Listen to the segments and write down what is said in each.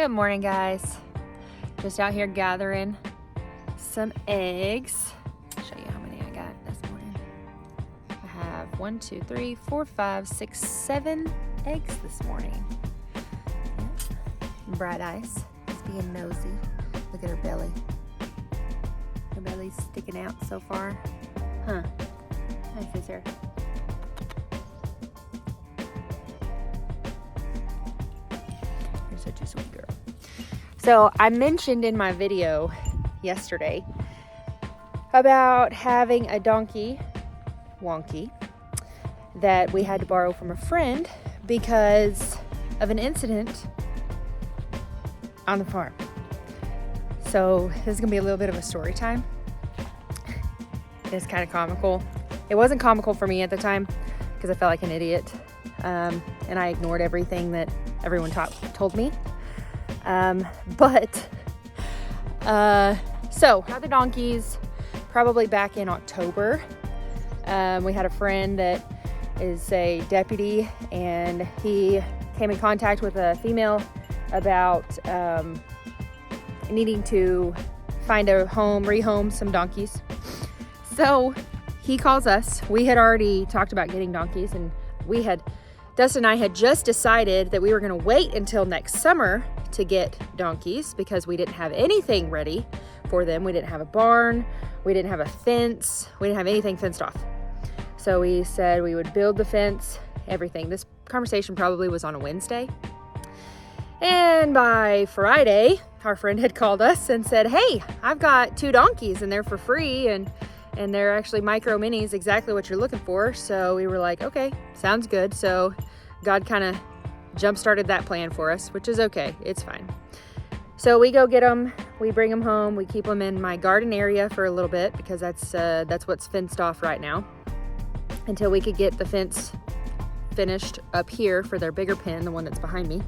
Good morning, guys. Just out here gathering some eggs. I'll show you how many I got this morning. I have 1, 2, 3, 4, 5, 6, 7 eggs this morning. Yeah. Bright Eyes is being nosy. Look at her belly. Her belly's sticking out so far. Huh. Nice is her. You're such a sweet girl. So I mentioned in my video yesterday about having a donkey, Wonky, that we had to borrow from a friend because of an incident on the farm. So this is gonna be a little bit of a story time. It's kind of comical. It wasn't comical for me at the time because I felt like an idiot, and I ignored everything that everyone told me. So had the donkeys probably back in October. We had a friend that is a deputy, and he came in contact with a female about needing to find a home, rehome some donkeys. So he calls us. We had already talked about getting donkeys, and Dustin and I had just decided that we were going to wait until next summer to get donkeys because we didn't have anything ready for them. We didn't have a barn. We didn't have a fence. We didn't have anything fenced off. So we said we would build the fence, everything. This conversation probably was on a Wednesday. And by Friday, our friend had called us and said, hey, I've got 2 donkeys and they're for free. And they're actually micro minis, exactly what you're looking for. So we were like, okay, sounds good. So God kind of jump-started that plan for us, which is okay. It's fine. So we go get them. We bring them home. We keep them in my garden area for a little bit because that's what's fenced off right now until we could get the fence finished up here for their bigger pen, the one that's behind me.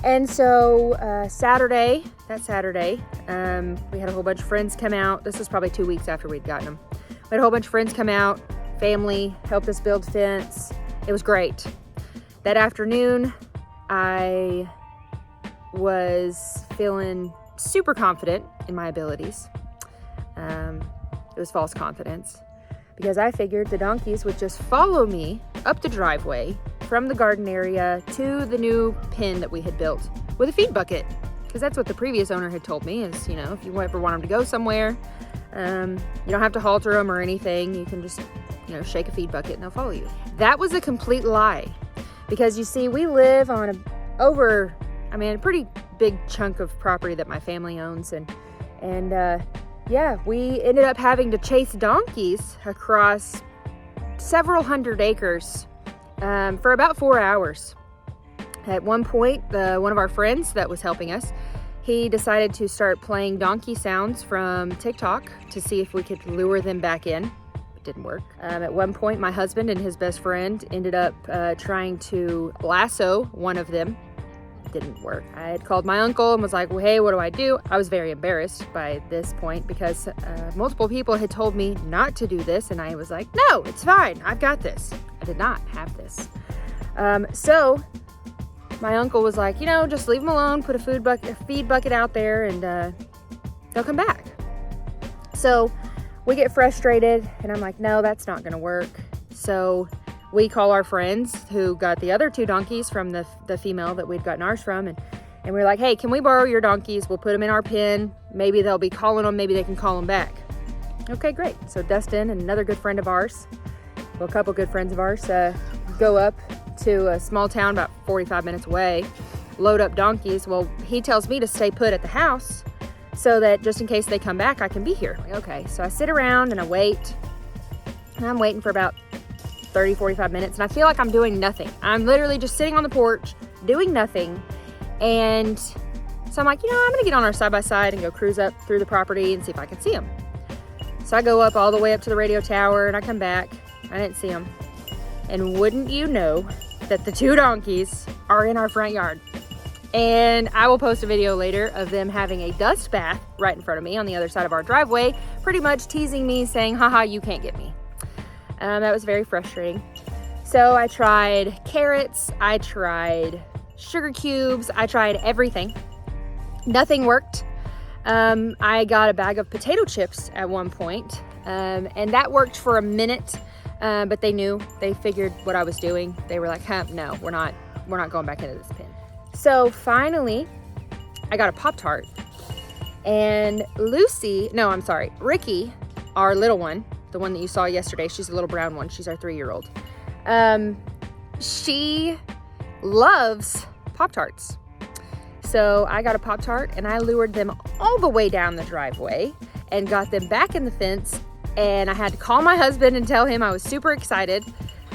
And so that Saturday, we had a whole bunch of friends come out. This was probably 2 weeks after we'd gotten them. We had a whole bunch of friends come out, family, helped us build fence. It was great. That afternoon, I was feeling super confident in my abilities. It was false confidence because I figured the donkeys would just follow me up the driveway from the garden area to the new pen that we had built with a feed bucket. Because that's what the previous owner had told me is, if you ever want them to go somewhere, you don't have to halter them or anything. You can just, shake a feed bucket and they'll follow you. That was a complete lie. Because you see, we live on a pretty big chunk of property that my family owns. And we ended up having to chase donkeys across several hundred acres for about 4 hours. At one point, one of our friends that was helping us, he decided to start playing donkey sounds from TikTok to see if we could lure them back in. It didn't work. At one point, my husband and his best friend ended up trying to lasso one of them. It didn't work. I had called my uncle and was like, well, hey, what do I do? I was very embarrassed by this point because multiple people had told me not to do this, and I was like, no, it's fine. I've got this. I did not have this. So my uncle was like, just leave them alone, put a feed bucket out there, and they'll come back. So we get frustrated, and I'm like, no, that's not going to work. So we call our friends who got the other 2 donkeys from the female that we'd gotten ours from, and we're like, hey, can we borrow your donkeys? We'll put them in our pen. Maybe they'll be calling them. Maybe they can call them back. Okay, great. So Dustin and another good friend of ours, a couple good friends of ours, go up to a small town about 45 minutes away, load up donkeys. Well, he tells me to stay put at the house so that just in case they come back, I can be here. Okay, so I sit around and I wait. And I'm waiting for about 30, 45 minutes, and I feel like I'm doing nothing. I'm literally just sitting on the porch doing nothing. And so I'm like, I'm gonna get on our side-by-side and go cruise up through the property and see if I can see them. So I go up all the way up to the radio tower and I come back. I didn't see them. And wouldn't you know that the 2 donkeys are in our front yard. And I will post a video later of them having a dust bath right in front of me on the other side of our driveway, pretty much teasing me, saying, haha, you can't get me. That was very frustrating. So I tried carrots, I tried sugar cubes. I tried everything. Nothing worked. I got a bag of potato chips at one point, and that worked for a minute, but they figured what I was doing. They were like, no, we're not going back into this pen. So finally, I got a Pop-Tart, and Ricky, our little one, the one that you saw yesterday, she's a little brown one, she's our 3-year-old. She loves Pop-Tarts. So I got a Pop-Tart and I lured them all the way down the driveway and got them back in the fence, and I had to call my husband and tell him I was super excited,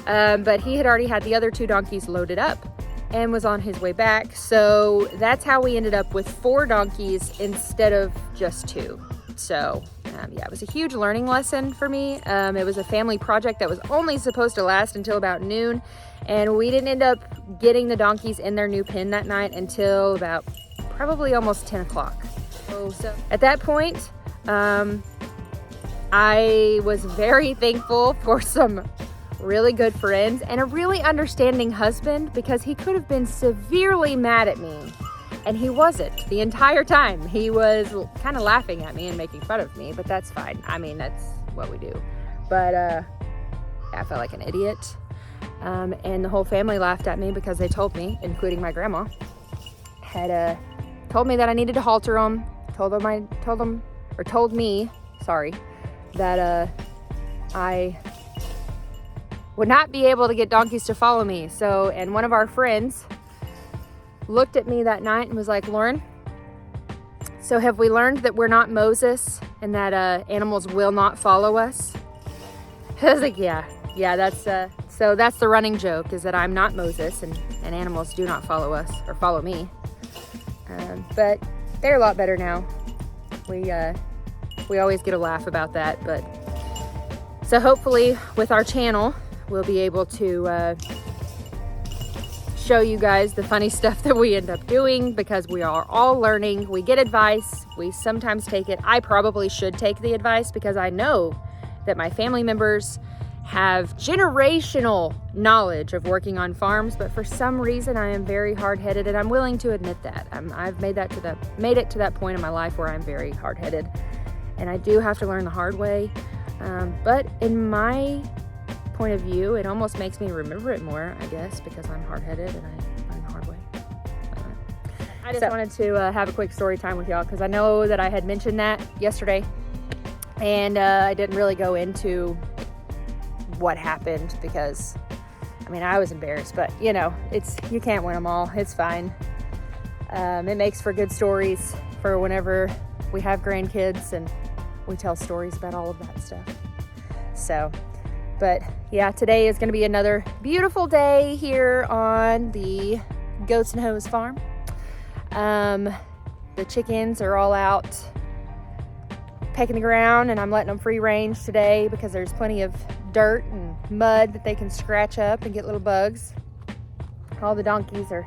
but he had already had the other 2 donkeys loaded up and was on his way back. So that's how we ended up with 4 donkeys instead of just 2. So yeah, it was a huge learning lesson for me. It was a family project that was only supposed to last until about noon, and we didn't end up getting the donkeys in their new pen that night until about probably almost 10 o'clock. So at that point, I was very thankful for some really good friends and a really understanding husband, because he could have been severely mad at me, and he wasn't. The entire time he was kind of laughing at me and making fun of me, but that's fine. I mean, that's what we do. But I felt like an idiot, and the whole family laughed at me because they told me, including my grandma, had told me that I needed to halter them. Told me that I would not be able to get donkeys to follow me. So, and one of our friends looked at me that night and was like, Lauren, so have we learned that we're not Moses and that animals will not follow us? I was like, yeah, that's so that's the running joke, is that I'm not Moses and animals do not follow us or follow me. But they're a lot better now. We always get a laugh about that. But so hopefully with our channel, we'll be able to show you guys the funny stuff that we end up doing, because we are all learning. We get advice, we sometimes take it. I probably should take the advice, because I know that my family members have generational knowledge of working on farms, but for some reason I am very hard-headed, and I'm willing to admit that. I've made it to that point in my life where I'm very hard-headed, and I do have to learn the hard way. But in my point of view, it almost makes me remember it more, I guess, because I'm hard-headed and I learn the hard way. I just wanted to have a quick story time with y'all, because I know that I had mentioned that yesterday, and I didn't really go into what happened, because I mean, I was embarrassed, but you know, you can't win them all. It's fine. It makes for good stories for whenever we have grandkids and we tell stories about all of that stuff. So, but yeah, today is going to be another beautiful day here on the Goats and Hose farm. The chickens are all out pecking the ground, and I'm letting them free range today because there's plenty of dirt and mud that they can scratch up and get little bugs. All the donkeys are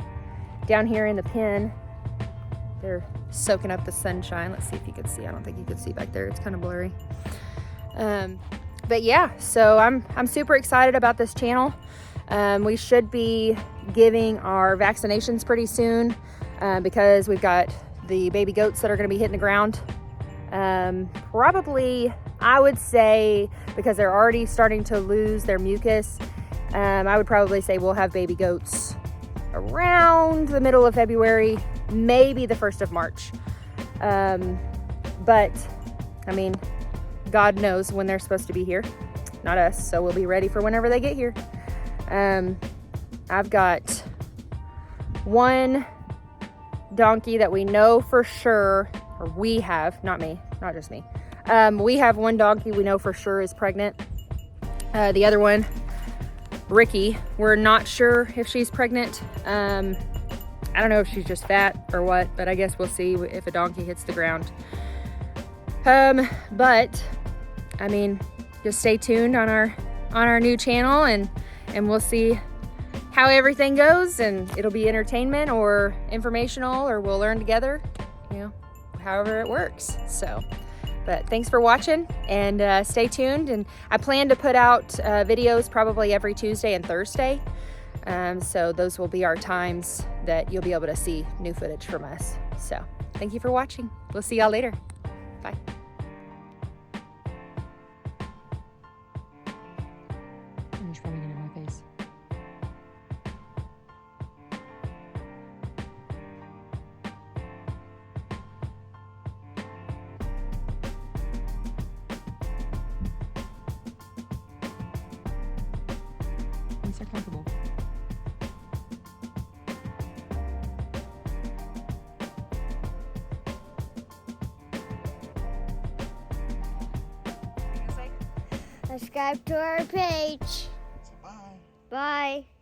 down here in the pen. They're soaking up the sunshine. Let's see if you can see. I don't think you can see back there. It's kind of blurry. But yeah, so I'm super excited about this channel. We should be giving our vaccinations pretty soon, because we've got the baby goats that are going to be hitting the ground. Probably, I would say, because they're already starting to lose their mucus, I would probably say we'll have baby goats around the middle of February, maybe the 1st of March. But I mean, God knows when they're supposed to be here, not us, so we'll be ready for whenever they get here. I've got one donkey that we know for sure, or we have, not me, not just me. We have one donkey we know for sure is pregnant. The other one, Ricky, we're not sure if she's pregnant. I don't know if she's just fat or what, but I guess we'll see if a donkey hits the ground. But I mean, just stay tuned on our new channel, and we'll see how everything goes, and it'll be entertainment or informational, or we'll learn together, you know, however it works. So, but thanks for watching, and stay tuned. And I plan to put out videos probably every Tuesday and Thursday. So those will be our times that you'll be able to see new footage from us. So thank you for watching. We'll see y'all later. Bye. I'm just rubbing it in my face. I'm so comfortable. Subscribe to our page. Bye. Bye.